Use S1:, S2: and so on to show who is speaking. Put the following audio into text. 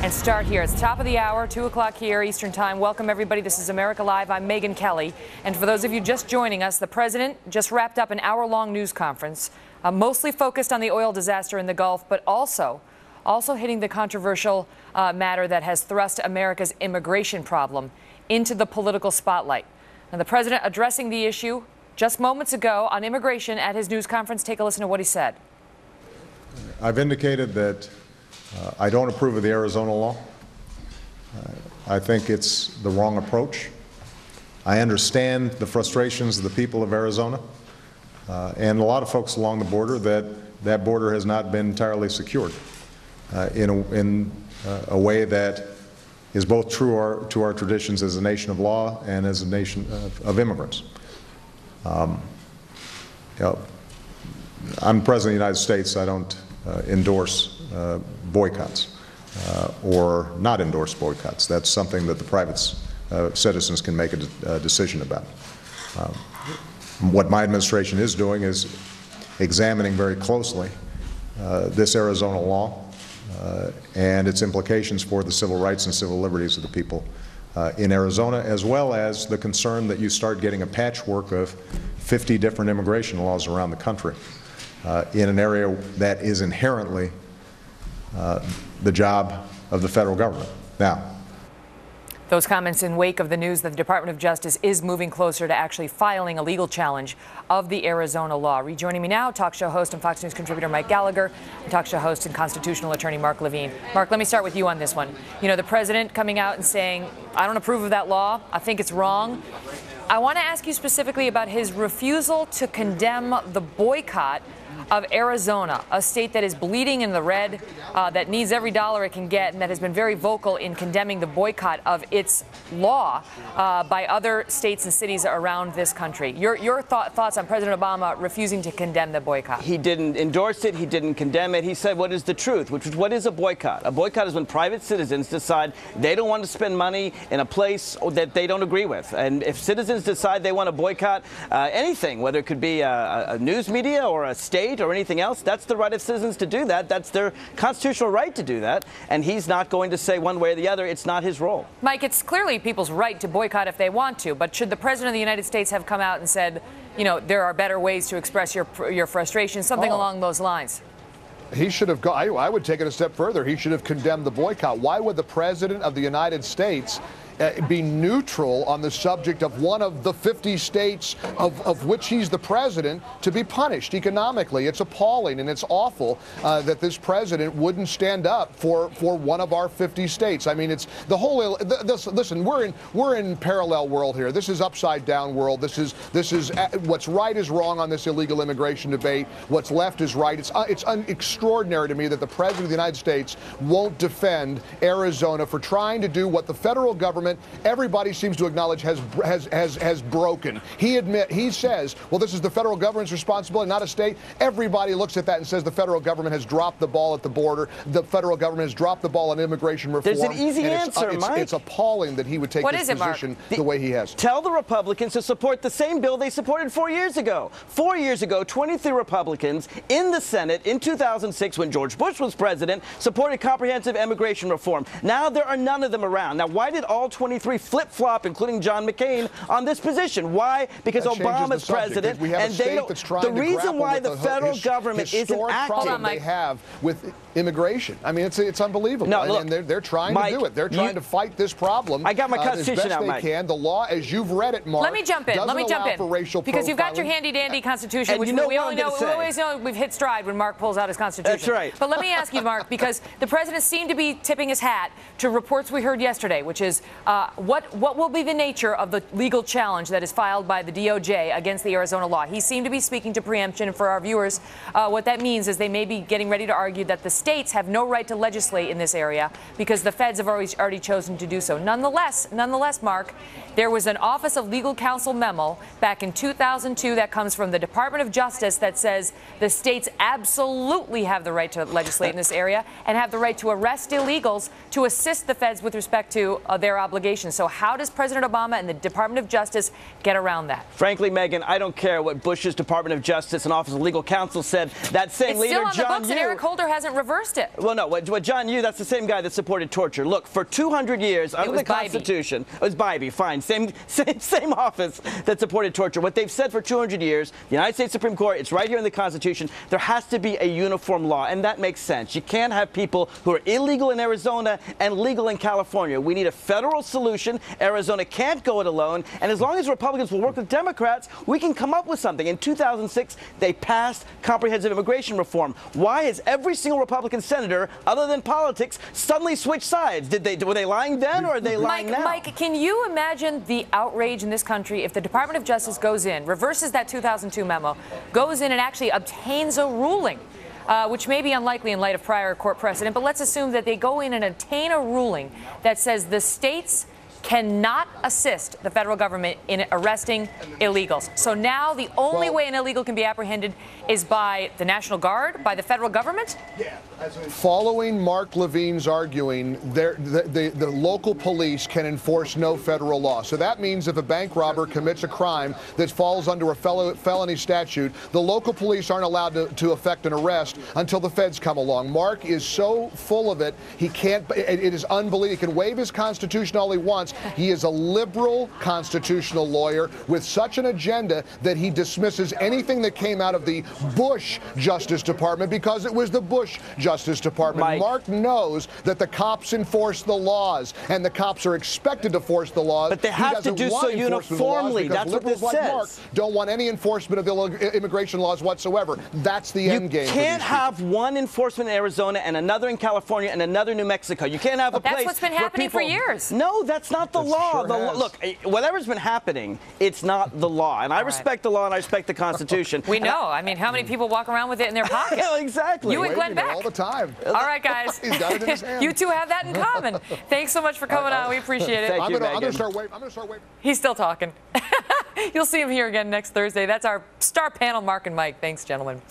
S1: and start here. It's top of the hour, 2 o'clock here Eastern Time. Welcome, everybody. This is America Live. I'm Megyn Kelly. And for those of you just joining us, the president just wrapped up an hour-long news conference, mostly focused on the oil disaster in the Gulf, but also hitting the controversial matter that has thrust America's immigration problem into the political spotlight. And the president addressing the issue just moments ago on immigration at his news conference. Take a listen to what he said.
S2: I've indicated that I don't approve of the Arizona law. I think it's the wrong approach. I understand the frustrations of the people of Arizona and a lot of folks along the border that border has not been entirely secured in a way that is both true to our traditions as a nation of law and as a nation of immigrants. I'm President of the United States. I don't endorse boycotts or not endorse boycotts. That's something that the private citizens can make a decision about. What my administration is doing is examining very closely this Arizona law and its implications for the civil rights and civil liberties of the people in Arizona, as well as the concern that you start getting a patchwork of 50 different immigration laws around the country in an area that is inherently the job of the federal government. Now,
S1: those comments in wake of the news that the Department of Justice is moving closer to actually filing a legal challenge of the Arizona law. Rejoining me now, talk show host and Fox News contributor Mike Gallagher, and talk show host and constitutional attorney Mark Levine. Mark, let me start with you on this one. You know, the president coming out and saying, I don't approve of that law. I think it's wrong. I want to ask you specifically about his refusal to condemn the boycott of Arizona, a state that is bleeding in the red, that needs every dollar it can get, and that has been very vocal in condemning the boycott of its law by other states and cities around this country. Your thoughts on President Obama refusing to condemn the boycott?
S3: He didn't endorse it. He didn't condemn it. He said what is the truth, which is what is a boycott? A boycott is when private citizens decide they don't want to spend money in a place that they don't agree with. And if citizens decide they want to boycott anything, whether it could be a news media or a state or anything else, that's the right of citizens to do that. That's their constitutional right to do that. And he's not going to say one way or the other. It's not his role.
S1: Mike, it's clearly people's right to boycott if they want to. But should the president of the United States have come out and said, you know, there are better ways to express your frustration, something along those lines?
S4: He should have gone. I would take it a step further. He should have condemned the boycott. Why would the president of the United States be neutral on the subject of one of the 50 states of which he's the president to be punished economically? It's appalling and it's awful that this president wouldn't stand up for one of our 50 states. I mean, it's the whole. Listen, we're in parallel world here. This is upside down world. This is what's right is wrong on this illegal immigration debate. What's left is right. It's extraordinary to me that the president of the United States won't defend Arizona for trying to do what the federal government, everybody seems to acknowledge, has broken. He says, well, this is the federal government's responsibility, not a state. Everybody looks at that and says the federal government has dropped the ball at the border. The federal government has dropped the ball on immigration reform.
S3: There's an easy answer, Mike.
S4: It's appalling that he would take this position the way he has.
S3: Tell the Republicans to support the same bill they supported 4 years ago. 4 years ago, 23 Republicans in the Senate in 2006, when George Bush was president, supported comprehensive immigration reform. Now there are none of them around. Now, why did all 23 flip-flop, including John McCain, on this position? Why? Because Obama's president, and they don't. The reason why the federal government isn't acting,
S4: they have with immigration. I mean, it's unbelievable.
S3: No, look,
S4: and they're trying
S3: Mike,
S4: to do it. They're trying to fight this problem.
S3: I got my constitution
S4: as best
S3: out,
S4: they
S3: Mike.
S4: can. The law, as you've read it, Mark,
S1: let me jump in. Because you've got your handy-dandy constitution, which we always know we've hit stride when Mark pulls out his constitution.
S3: That's right.
S1: But let me ask you, Mark, because the president seemed to be tipping his hat to reports we heard yesterday, which is what will be the nature of the legal challenge that is filed by the DOJ against the Arizona law? He seemed to be speaking to preemption, and for our viewers, what that means is they may be getting ready to argue that the states have no right to legislate in this area because the feds have already chosen to do so. Nonetheless, Mark, there was an Office of Legal Counsel memo back in 2002 that comes from the Department of Justice that says the states absolutely have the right to legislate in this area and have the right to arrest illegals to assist the feds with respect to their obligations obligations. So how does President Obama and the Department of Justice get around that?
S3: Frankly, Megyn, I don't care what Bush's Department of Justice and Office of Legal Counsel said. That same leader,
S1: John Yoo, still on the books, and Eric Holder hasn't reversed it.
S3: Well, no, what John Yoo, that's the same guy that supported torture. Look, for 200 years under the Constitution, it was Bybee, fine, same office that supported torture. What they've said for 200 years, the United States Supreme Court, it's right here in the Constitution, there has to be a uniform law, and that makes sense. You can't have people who are illegal in Arizona and legal in California. We need a federal solution. Arizona can't go it alone, and as long as Republicans will work with Democrats, we can come up with something. In 2006, they passed comprehensive immigration reform. Why has every single Republican senator, other than politics, suddenly switched sides? Were they lying then, or are they lying now?
S1: Mike, can you imagine the outrage in this country if the Department of Justice goes in, reverses that 2002 memo, goes in and actually obtains a ruling, which may be unlikely in light of prior court precedent, but let's assume that they go in and obtain a ruling that says the states cannot assist the federal government in arresting illegals. So now the only way an illegal can be apprehended is by the National Guard, by the federal government?
S4: Yeah. Following Mark Levine's arguing, the local police can enforce no federal law. So that means if a bank robber commits a crime that falls under a felony statute, the local police aren't allowed to effect an arrest until the feds come along. Mark is so full of it, he can't, it is unbelievable. He can waive his Constitution all he wants. He is a liberal constitutional lawyer with such an agenda that he dismisses anything that came out of the Bush Justice Department because it was the Bush Justice Department.
S3: Mike.
S4: Mark knows that the cops enforce the laws, and the cops are expected to force the laws.
S3: But they have to do so uniformly. That's what this
S4: like
S3: says.
S4: Mark don't want any enforcement of immigration laws whatsoever. That's the end game.
S3: You can't have one enforcement in Arizona and another in California and another in New Mexico. You can't have a place.
S1: That's what's been happening for years.
S3: No, that's not the law.
S4: Sure
S3: Look, whatever's been happening, it's not the law. And I respect the law and I respect the Constitution.
S1: We know. I mean, how many people walk around with it in their pocket?
S3: Exactly.
S1: You and Glenn Beck.
S4: All the time.
S1: All right, guys.
S4: He's got it in his hand.
S1: You two have that in common. Thanks so much for coming on. We appreciate it.
S3: Thank you,
S4: I'm going to
S3: Megyn.
S4: start waving.
S1: He's still talking. You'll see him here again next Thursday. That's our star panel, Mark and Mike. Thanks, gentlemen.